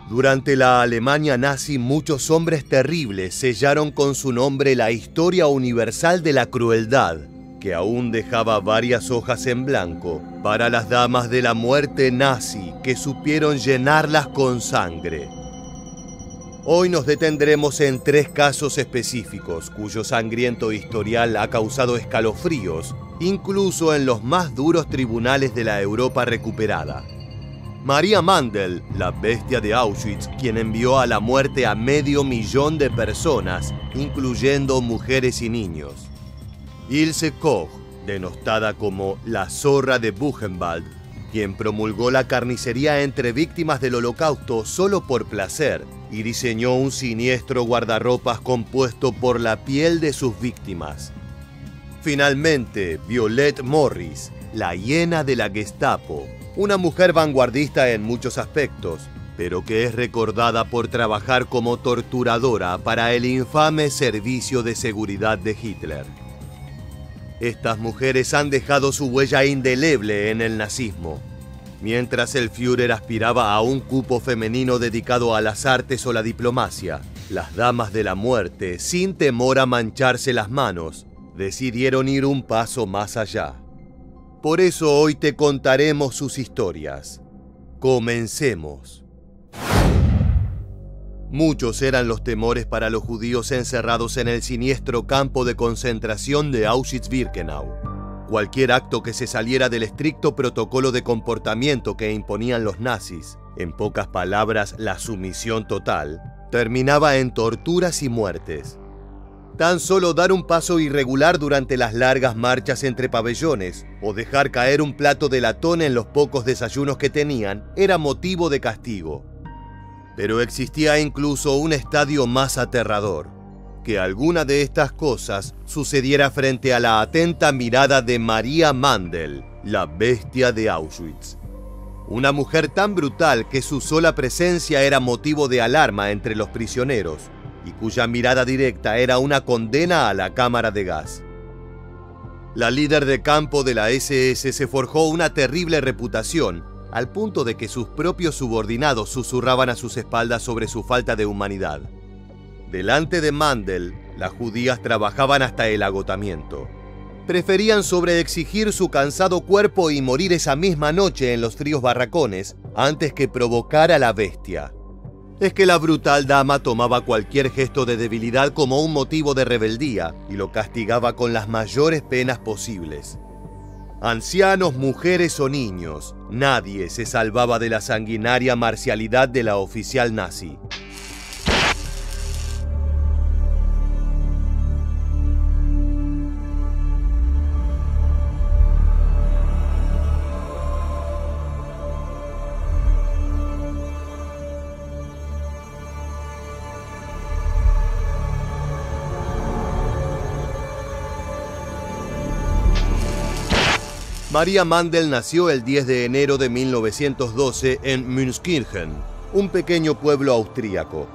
Durante la Alemania nazi, muchos hombres terribles sellaron con su nombre la historia universal de la crueldad, que aún dejaba varias hojas en blanco para las damas de la muerte nazi que supieron llenarlas con sangre. Hoy nos detendremos en 3 casos específicos cuyo sangriento historial ha causado escalofríos, incluso en los más duros tribunales de la Europa recuperada. Maria Mandel, la bestia de Auschwitz, quien envió a la muerte a 500.000 de personas, incluyendo mujeres y niños. Ilse Koch, denostada como la zorra de Buchenwald, quien promulgó la carnicería entre víctimas del Holocausto solo por placer y diseñó un siniestro guardarropas compuesto por la piel de sus víctimas. Finalmente, Violette Morris, la hiena de la Gestapo, una mujer vanguardista en muchos aspectos, pero que es recordada por trabajar como torturadora para el infame Servicio de Seguridad de Hitler. Estas mujeres han dejado su huella indeleble en el nazismo. Mientras el Führer aspiraba a un cupo femenino dedicado a las artes o la diplomacia, las damas de la muerte, sin temor a mancharse las manos, decidieron ir un paso más allá. Por eso hoy te contaremos sus historias. Comencemos. Muchos eran los temores para los judíos encerrados en el siniestro campo de concentración de Auschwitz-Birkenau. Cualquier acto que se saliera del estricto protocolo de comportamiento que imponían los nazis, en pocas palabras la sumisión total, terminaba en torturas y muertes. Tan solo dar un paso irregular durante las largas marchas entre pabellones o dejar caer un plato de latón en los pocos desayunos que tenían era motivo de castigo. Pero existía incluso un estadio más aterrador: que alguna de estas cosas sucediera frente a la atenta mirada de Maria Mandel, la bestia de Auschwitz. Una mujer tan brutal que su sola presencia era motivo de alarma entre los prisioneros y cuya mirada directa era una condena a la cámara de gas. La líder de campo de la SS se forjó una terrible reputación, al punto de que sus propios subordinados susurraban a sus espaldas sobre su falta de humanidad. Delante de Mandel, las judías trabajaban hasta el agotamiento. Preferían sobreexigir su cansado cuerpo y morir esa misma noche en los fríos barracones antes que provocar a la bestia. Es que la brutal dama tomaba cualquier gesto de debilidad como un motivo de rebeldía y lo castigaba con las mayores penas posibles. Ancianos, mujeres o niños, nadie se salvaba de la sanguinaria marcialidad de la oficial nazi. Maria Mandel nació el 10 de enero de 1912 en Münskirchen, un pequeño pueblo austríaco.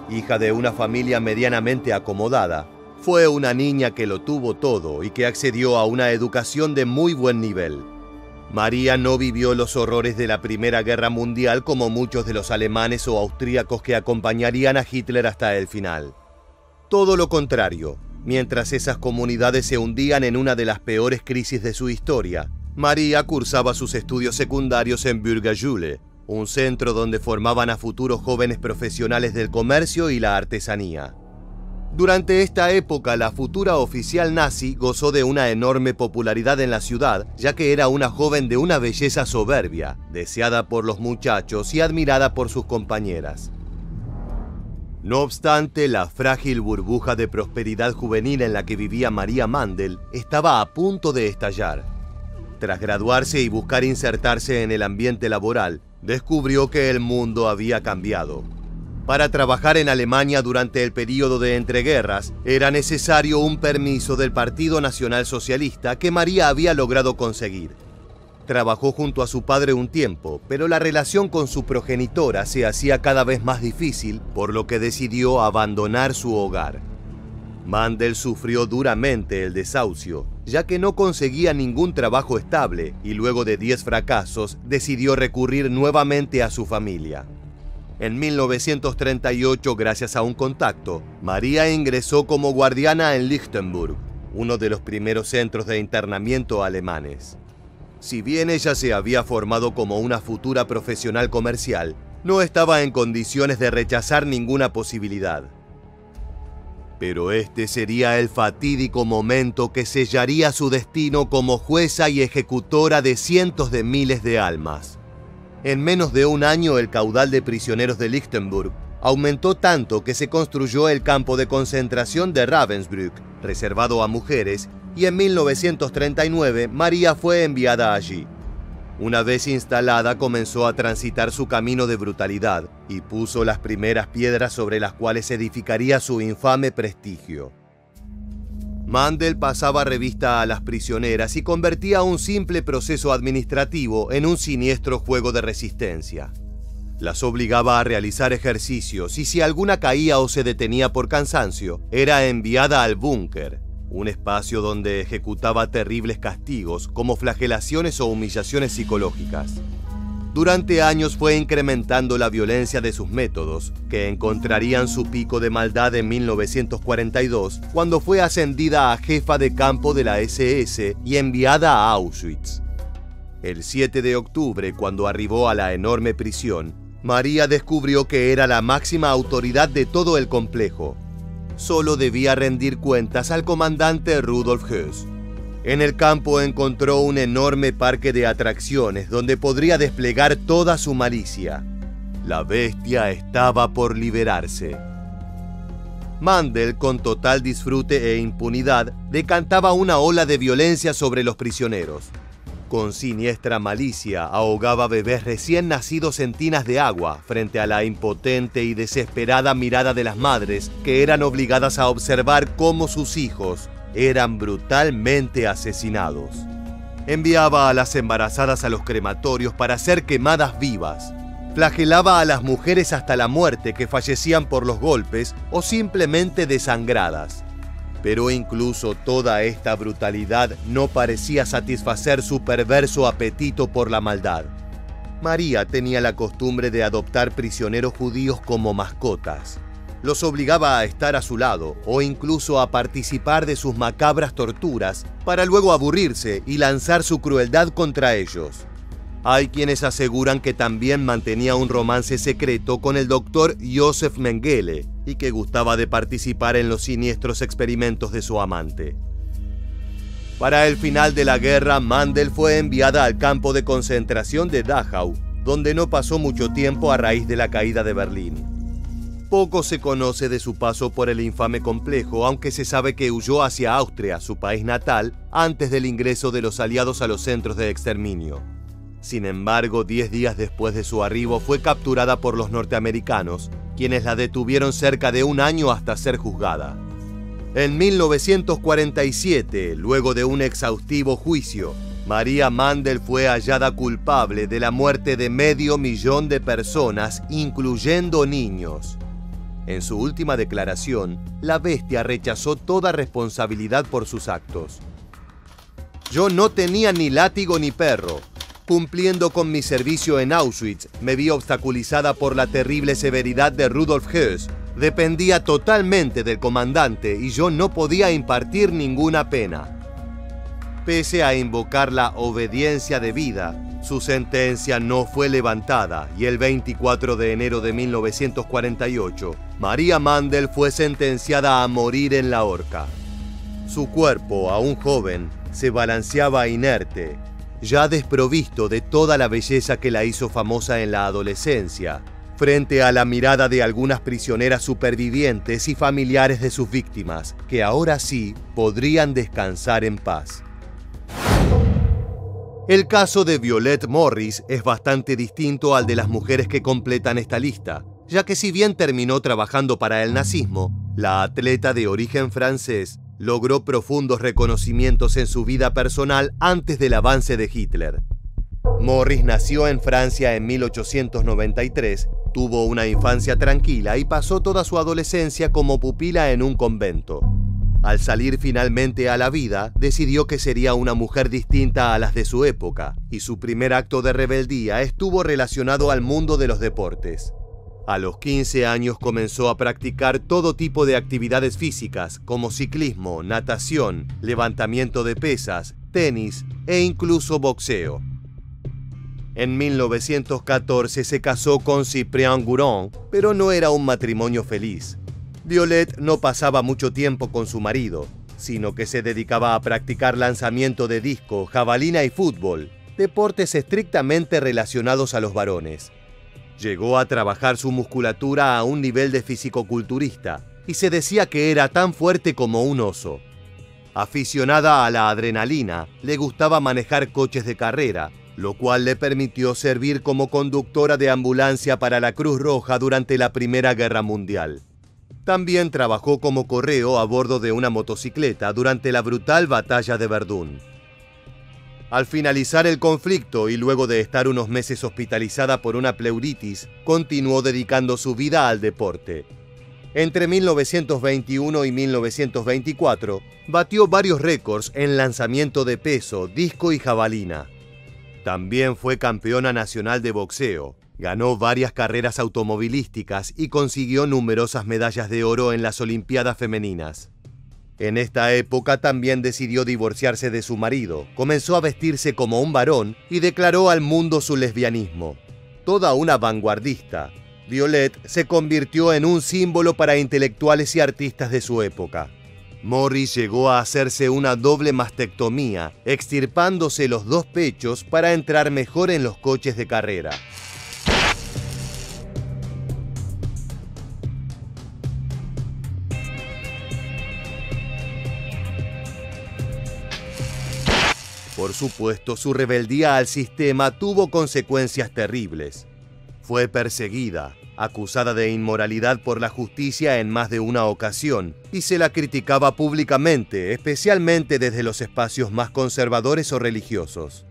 Hija de una familia medianamente acomodada, fue una niña que lo tuvo todo y que accedió a una educación de muy buen nivel. María no vivió los horrores de la Primera Guerra Mundial como muchos de los alemanes o austríacos que acompañarían a Hitler hasta el final. Todo lo contrario. Mientras esas comunidades se hundían en una de las peores crisis de su historia, María cursaba sus estudios secundarios en Bürgerschule, un centro donde formaban a futuros jóvenes profesionales del comercio y la artesanía. Durante esta época, la futura oficial nazi gozó de una enorme popularidad en la ciudad, ya que era una joven de una belleza soberbia, deseada por los muchachos y admirada por sus compañeras. No obstante, la frágil burbuja de prosperidad juvenil en la que vivía Maria Mandel estaba a punto de estallar. Tras graduarse y buscar insertarse en el ambiente laboral, descubrió que el mundo había cambiado. Para trabajar en Alemania durante el período de entreguerras, era necesario un permiso del Partido Nacional Socialista que María había logrado conseguir. Trabajó junto a su padre un tiempo, pero la relación con su progenitora se hacía cada vez más difícil, por lo que decidió abandonar su hogar. Mandel sufrió duramente el desahucio, ya que no conseguía ningún trabajo estable y luego de 10 fracasos decidió recurrir nuevamente a su familia. En 1938, gracias a un contacto, María ingresó como guardiana en Lichtenburg, uno de los primeros centros de internamiento alemanes. Si bien ella se había formado como una futura profesional comercial, no estaba en condiciones de rechazar ninguna posibilidad. Pero este sería el fatídico momento que sellaría su destino como jueza y ejecutora de cientos de miles de almas. En menos de un año, el caudal de prisioneros de Lichtenburg aumentó tanto que se construyó el campo de concentración de Ravensbrück, reservado a mujeres, y en 1939 María fue enviada allí. Una vez instalada, comenzó a transitar su camino de brutalidad y puso las primeras piedras sobre las cuales edificaría su infame prestigio. Mandel pasaba revista a las prisioneras y convertía un simple proceso administrativo en un siniestro juego de resistencia. Las obligaba a realizar ejercicios y si alguna caía o se detenía por cansancio, era enviada al búnker, un espacio donde ejecutaba terribles castigos como flagelaciones o humillaciones psicológicas. Durante años fue incrementando la violencia de sus métodos, que encontrarían su pico de maldad en 1942, cuando fue ascendida a jefa de campo de la SS y enviada a Auschwitz. El 7 de octubre, cuando arribó a la enorme prisión, María descubrió que era la máxima autoridad de todo el complejo. Solo debía rendir cuentas al comandante Rudolf Höss. En el campo encontró un enorme parque de atracciones donde podría desplegar toda su malicia. La bestia estaba por liberarse. Mandel, con total disfrute e impunidad, decantaba una ola de violencia sobre los prisioneros. Con siniestra malicia ahogaba bebés recién nacidos en tinas de agua frente a la impotente y desesperada mirada de las madres que eran obligadas a observar cómo sus hijos eran brutalmente asesinados. Enviaba a las embarazadas a los crematorios para ser quemadas vivas. Flagelaba a las mujeres hasta la muerte que fallecían por los golpes o simplemente desangradas. Pero incluso toda esta brutalidad no parecía satisfacer su perverso apetito por la maldad. María tenía la costumbre de adoptar prisioneros judíos como mascotas. Los obligaba a estar a su lado o incluso a participar de sus macabras torturas para luego aburrirse y lanzar su crueldad contra ellos. Hay quienes aseguran que también mantenía un romance secreto con el doctor Josef Mengele y que gustaba de participar en los siniestros experimentos de su amante. Para el final de la guerra, Mandel fue enviada al campo de concentración de Dachau, donde no pasó mucho tiempo a raíz de la caída de Berlín. Poco se conoce de su paso por el infame complejo, aunque se sabe que huyó hacia Austria, su país natal, antes del ingreso de los aliados a los centros de exterminio. Sin embargo, 10 días después de su arribo fue capturada por los norteamericanos, quienes la detuvieron cerca de un año hasta ser juzgada. En 1947, luego de un exhaustivo juicio, María Mandel fue hallada culpable de la muerte de 500.000 de personas, incluyendo niños. En su última declaración, la bestia rechazó toda responsabilidad por sus actos. Yo no tenía ni látigo ni perro. Cumpliendo con mi servicio en Auschwitz, me vi obstaculizada por la terrible severidad de Rudolf Höss. Dependía totalmente del comandante y yo no podía impartir ninguna pena. Pese a invocar la obediencia debida, su sentencia no fue levantada y el 24 de enero de 1948, María Mandel fue sentenciada a morir en la horca. Su cuerpo, aún joven, se balanceaba inerte, ya desprovisto de toda la belleza que la hizo famosa en la adolescencia, frente a la mirada de algunas prisioneras supervivientes y familiares de sus víctimas, que ahora sí podrían descansar en paz. El caso de Violette Morris es bastante distinto al de las mujeres que completan esta lista, ya que si bien terminó trabajando para el nazismo, la atleta de origen francés logró profundos reconocimientos en su vida personal antes del avance de Hitler. Morris nació en Francia en 1893, tuvo una infancia tranquila y pasó toda su adolescencia como pupila en un convento. Al salir finalmente a la vida, decidió que sería una mujer distinta a las de su época, y su primer acto de rebeldía estuvo relacionado al mundo de los deportes. A los 15 años comenzó a practicar todo tipo de actividades físicas como ciclismo, natación, levantamiento de pesas, tenis e incluso boxeo. En 1914 se casó con Cyprien Gourand, pero no era un matrimonio feliz. Violette no pasaba mucho tiempo con su marido, sino que se dedicaba a practicar lanzamiento de disco, jabalina y fútbol, deportes estrictamente relacionados a los varones. Llegó a trabajar su musculatura a un nivel de fisicoculturista y se decía que era tan fuerte como un oso. Aficionada a la adrenalina, le gustaba manejar coches de carrera, lo cual le permitió servir como conductora de ambulancia para la Cruz Roja durante la Primera Guerra Mundial. También trabajó como correo a bordo de una motocicleta durante la brutal batalla de Verdún. Al finalizar el conflicto y luego de estar unos meses hospitalizada por una pleuritis, continuó dedicando su vida al deporte. Entre 1921 y 1924, batió varios récords en lanzamiento de peso, disco y jabalina. También fue campeona nacional de boxeo, ganó varias carreras automovilísticas y consiguió numerosas medallas de oro en las Olimpiadas Femeninas. En esta época también decidió divorciarse de su marido, comenzó a vestirse como un varón y declaró al mundo su lesbianismo. Toda una vanguardista, Violette se convirtió en un símbolo para intelectuales y artistas de su época. Morris llegó a hacerse una doble mastectomía, extirpándose los dos pechos para entrar mejor en los coches de carrera. Por supuesto, su rebeldía al sistema tuvo consecuencias terribles. Fue perseguida, acusada de inmoralidad por la justicia en más de una ocasión, y se la criticaba públicamente, especialmente desde los espacios más conservadores o religiosos.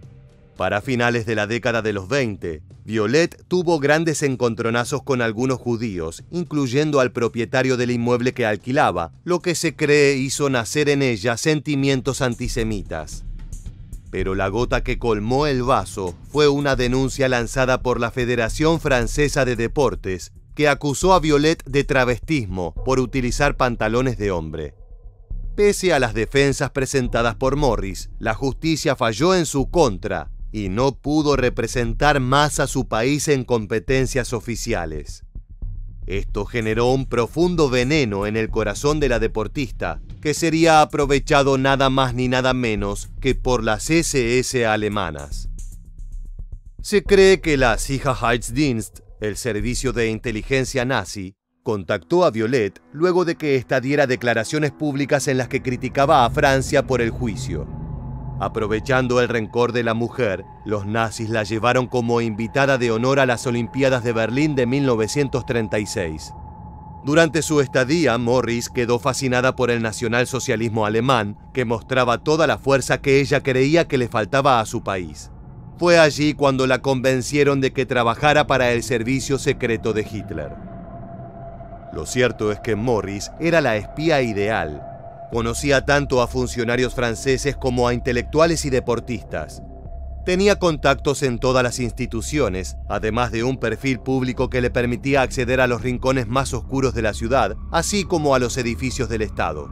Para finales de la década de los 20, Violette tuvo grandes encontronazos con algunos judíos, incluyendo al propietario del inmueble que alquilaba, lo que se cree hizo nacer en ella sentimientos antisemitas. Pero la gota que colmó el vaso fue una denuncia lanzada por la Federación Francesa de Deportes, que acusó a Violette de travestismo por utilizar pantalones de hombre. Pese a las defensas presentadas por Morris, la justicia falló en su contra y no pudo representar más a su país en competencias oficiales. Esto generó un profundo veneno en el corazón de la deportista, que sería aprovechado nada más ni nada menos que por las SS alemanas. Se cree que la Sicherheitsdienst, el servicio de inteligencia nazi, contactó a Violette luego de que ésta diera declaraciones públicas en las que criticaba a Francia por el juicio. Aprovechando el rencor de la mujer, los nazis la llevaron como invitada de honor a las Olimpiadas de Berlín de 1936. Durante su estadía, Morris quedó fascinada por el nacionalsocialismo alemán, que mostraba toda la fuerza que ella creía que le faltaba a su país. Fue allí cuando la convencieron de que trabajara para el servicio secreto de Hitler. Lo cierto es que Morris era la espía ideal. Conocía tanto a funcionarios franceses como a intelectuales y deportistas. Tenía contactos en todas las instituciones, además de un perfil público que le permitía acceder a los rincones más oscuros de la ciudad, así como a los edificios del Estado.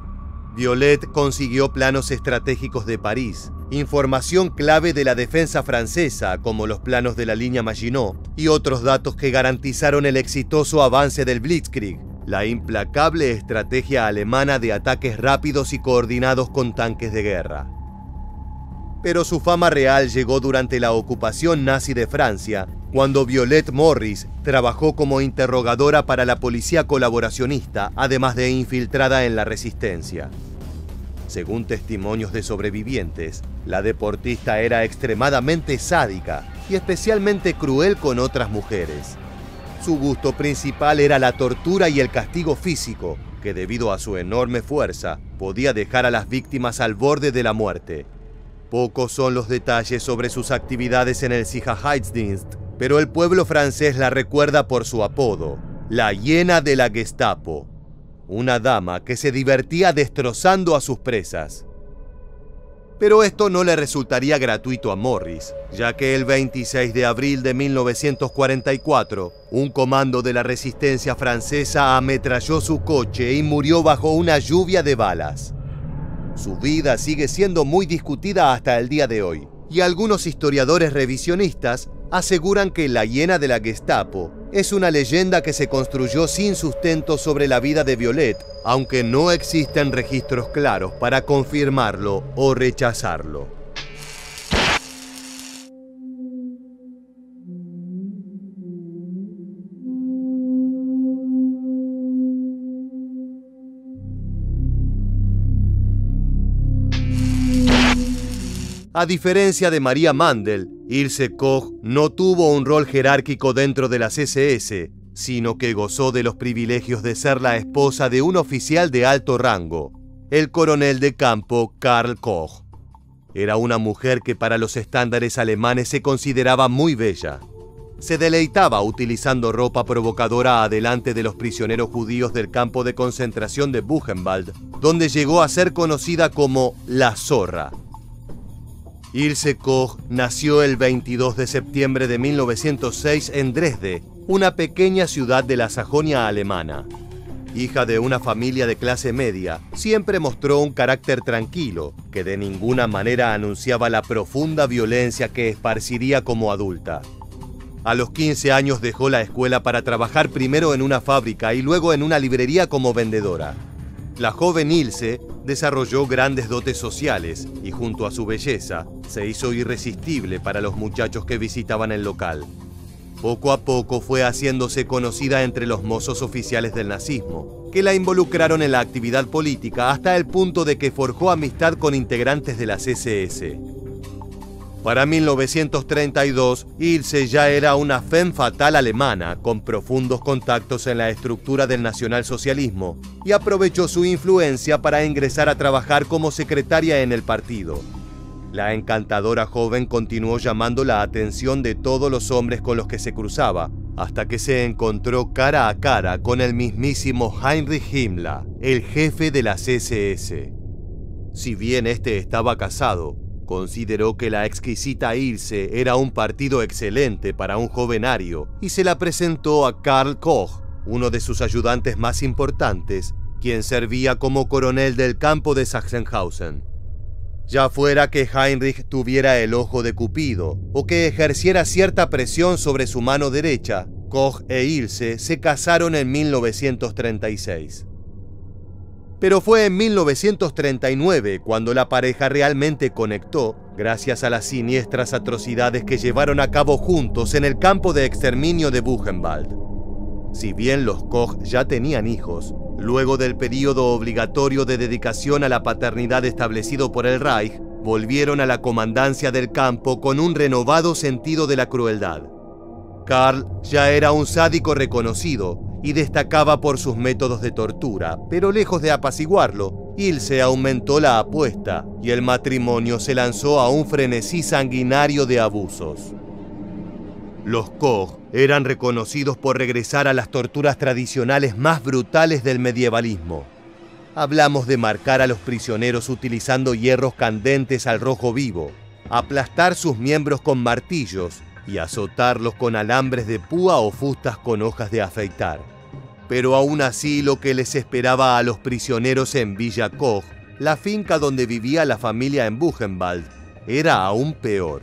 Violette consiguió planos estratégicos de París, información clave de la defensa francesa, como los planos de la línea Maginot, y otros datos que garantizaron el exitoso avance del Blitzkrieg, la implacable estrategia alemana de ataques rápidos y coordinados con tanques de guerra. Pero su fama real llegó durante la ocupación nazi de Francia, cuando Violette Morris trabajó como interrogadora para la policía colaboracionista, además de infiltrada en la resistencia. Según testimonios de sobrevivientes, la deportista era extremadamente sádica y especialmente cruel con otras mujeres. Su gusto principal era la tortura y el castigo físico, que debido a su enorme fuerza, podía dejar a las víctimas al borde de la muerte. Pocos son los detalles sobre sus actividades en el Sicherheitsdienst, pero el pueblo francés la recuerda por su apodo, la hiena de la Gestapo, una dama que se divertía destrozando a sus presas. Pero esto no le resultaría gratuito a Morris, ya que el 26 de abril de 1944, un comando de la resistencia francesa ametralló su coche y murió bajo una lluvia de balas. Su vida sigue siendo muy discutida hasta el día de hoy, y algunos historiadores revisionistas aseguran que la hiena de la Gestapo es una leyenda que se construyó sin sustento sobre la vida de Violet, aunque no existen registros claros para confirmarlo o rechazarlo. A diferencia de María Mandel, Ilse Koch no tuvo un rol jerárquico dentro de las SS, sino que gozó de los privilegios de ser la esposa de un oficial de alto rango, el coronel de campo Karl Koch. Era una mujer que para los estándares alemanes se consideraba muy bella. Se deleitaba utilizando ropa provocadora adelante de los prisioneros judíos del campo de concentración de Buchenwald, donde llegó a ser conocida como la Zorra. Ilse Koch nació el 22 de septiembre de 1906 en Dresde, una pequeña ciudad de la Sajonia alemana. Hija de una familia de clase media, siempre mostró un carácter tranquilo, que de ninguna manera anunciaba la profunda violencia que esparciría como adulta. A los 15 años dejó la escuela para trabajar primero en una fábrica y luego en una librería como vendedora. La joven Ilse desarrolló grandes dotes sociales y junto a su belleza se hizo irresistible para los muchachos que visitaban el local. Poco a poco fue haciéndose conocida entre los mozos oficiales del nazismo, que la involucraron en la actividad política hasta el punto de que forjó amistad con integrantes de las SS. Para 1932, Ilse ya era una femme fatale alemana con profundos contactos en la estructura del nacionalsocialismo y aprovechó su influencia para ingresar a trabajar como secretaria en el partido. La encantadora joven continuó llamando la atención de todos los hombres con los que se cruzaba, hasta que se encontró cara a cara con el mismísimo Heinrich Himmler, el jefe de las SS. Si bien este estaba casado, consideró que la exquisita Ilse era un partido excelente para un joven ario y se la presentó a Karl Koch, uno de sus ayudantes más importantes, quien servía como coronel del campo de Sachsenhausen. Ya fuera que Heinrich tuviera el ojo de Cupido o que ejerciera cierta presión sobre su mano derecha, Koch e Ilse se casaron en 1936. Pero fue en 1939 cuando la pareja realmente conectó, gracias a las siniestras atrocidades que llevaron a cabo juntos en el campo de exterminio de Buchenwald. Si bien los Koch ya tenían hijos, luego del periodo obligatorio de dedicación a la paternidad establecido por el Reich, volvieron a la comandancia del campo con un renovado sentido de la crueldad. Karl ya era un sádico reconocido y destacaba por sus métodos de tortura, pero lejos de apaciguarlo, Ilse aumentó la apuesta y el matrimonio se lanzó a un frenesí sanguinario de abusos. Los Koch eran reconocidos por regresar a las torturas tradicionales más brutales del medievalismo. Hablamos de marcar a los prisioneros utilizando hierros candentes al rojo vivo, aplastar sus miembros con martillos y azotarlos con alambres de púa o fustas con hojas de afeitar. Pero aún así lo que les esperaba a los prisioneros en Villa Koch, la finca donde vivía la familia en Buchenwald, era aún peor.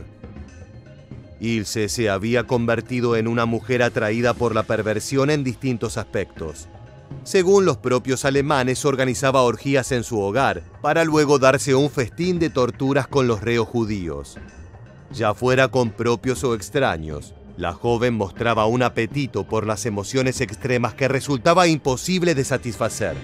Ilse se había convertido en una mujer atraída por la perversión en distintos aspectos. Según los propios alemanes, organizaba orgías en su hogar, para luego darse un festín de torturas con los reos judíos. Ya fuera con propios o extraños, la joven mostraba un apetito por las emociones extremas que resultaba imposible de satisfacer.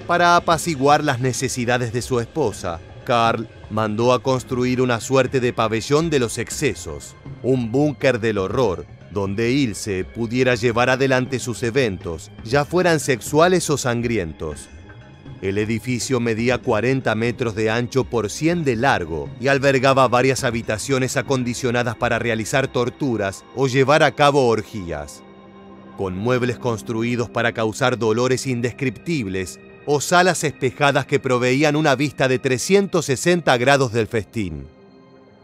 Para apaciguar las necesidades de su esposa, Karl mandó a construir una suerte de pabellón de los excesos, un búnker del horror, donde Ilse pudiera llevar adelante sus eventos, ya fueran sexuales o sangrientos. El edificio medía 40 metros de ancho por 100 de largo y albergaba varias habitaciones acondicionadas para realizar torturas o llevar a cabo orgías. Con muebles construidos para causar dolores indescriptibles, o salas espejadas que proveían una vista de 360 grados del festín.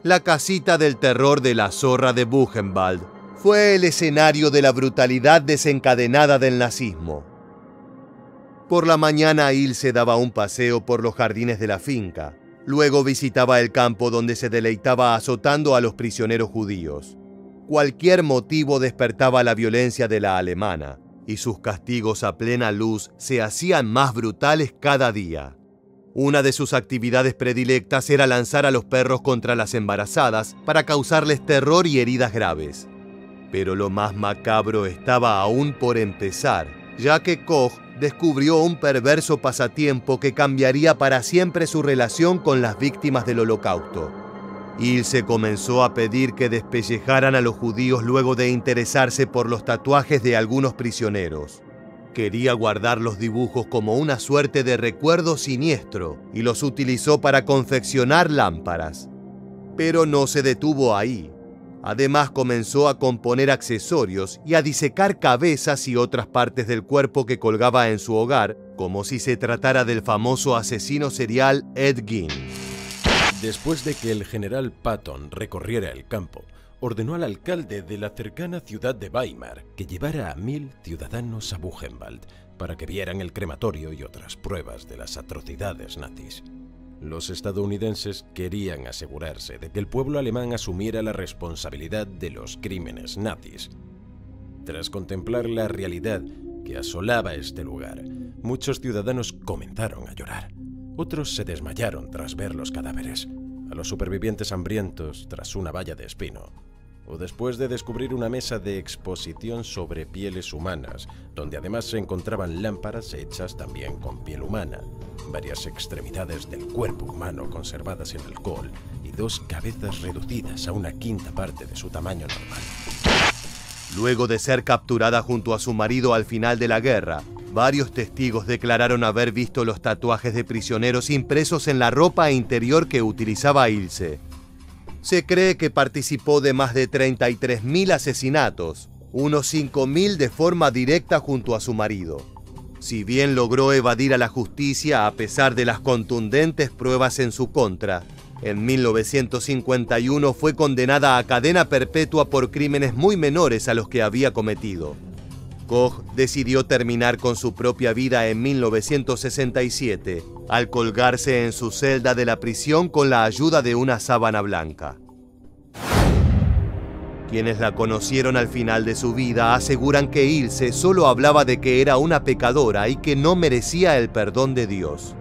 La casita del terror de la zorra de Buchenwald fue el escenario de la brutalidad desencadenada del nazismo. Por la mañana Ilse daba un paseo por los jardines de la finca. Luego visitaba el campo donde se deleitaba azotando a los prisioneros judíos. Cualquier motivo despertaba la violencia de la alemana, y sus castigos a plena luz se hacían más brutales cada día. Una de sus actividades predilectas era lanzar a los perros contra las embarazadas para causarles terror y heridas graves. Pero lo más macabro estaba aún por empezar, ya que Koch descubrió un perverso pasatiempo que cambiaría para siempre su relación con las víctimas del Holocausto. Ilse comenzó a pedir que despellejaran a los judíos luego de interesarse por los tatuajes de algunos prisioneros. Quería guardar los dibujos como una suerte de recuerdo siniestro y los utilizó para confeccionar lámparas. Pero no se detuvo ahí. Además comenzó a componer accesorios y a disecar cabezas y otras partes del cuerpo que colgaba en su hogar, como si se tratara del famoso asesino serial Ed Gein. Después de que el general Patton recorriera el campo, ordenó al alcalde de la cercana ciudad de Weimar que llevara a 1000 ciudadanos a Buchenwald para que vieran el crematorio y otras pruebas de las atrocidades nazis. Los estadounidenses querían asegurarse de que el pueblo alemán asumiera la responsabilidad de los crímenes nazis. Tras contemplar la realidad que asolaba este lugar, muchos ciudadanos comenzaron a llorar. Otros se desmayaron tras ver los cadáveres, a los supervivientes hambrientos tras una valla de espino, o después de descubrir una mesa de exposición sobre pieles humanas, donde además se encontraban lámparas hechas también con piel humana, varias extremidades del cuerpo humano conservadas en alcohol y 2 cabezas reducidas a una quinta parte de su tamaño normal. Luego de ser capturada junto a su marido al final de la guerra, varios testigos declararon haber visto los tatuajes de prisioneros impresos en la ropa interior que utilizaba Ilse. Se cree que participó de más de 33.000 asesinatos, unos 5.000 de forma directa junto a su marido. Si bien logró evadir a la justicia a pesar de las contundentes pruebas en su contra, en 1951 fue condenada a cadena perpetua por crímenes muy menores a los que había cometido. Koch decidió terminar con su propia vida en 1967, al colgarse en su celda de la prisión con la ayuda de una sábana blanca. Quienes la conocieron al final de su vida aseguran que Ilse solo hablaba de que era una pecadora y que no merecía el perdón de Dios.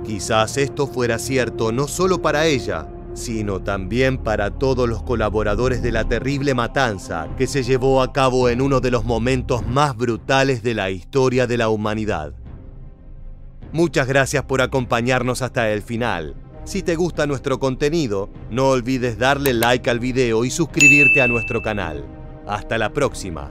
Quizás esto fuera cierto no solo para ella, sino también para todos los colaboradores de la terrible matanza que se llevó a cabo en uno de los momentos más brutales de la historia de la humanidad. Muchas gracias por acompañarnos hasta el final. Si te gusta nuestro contenido, no olvides darle like al video y suscribirte a nuestro canal. Hasta la próxima.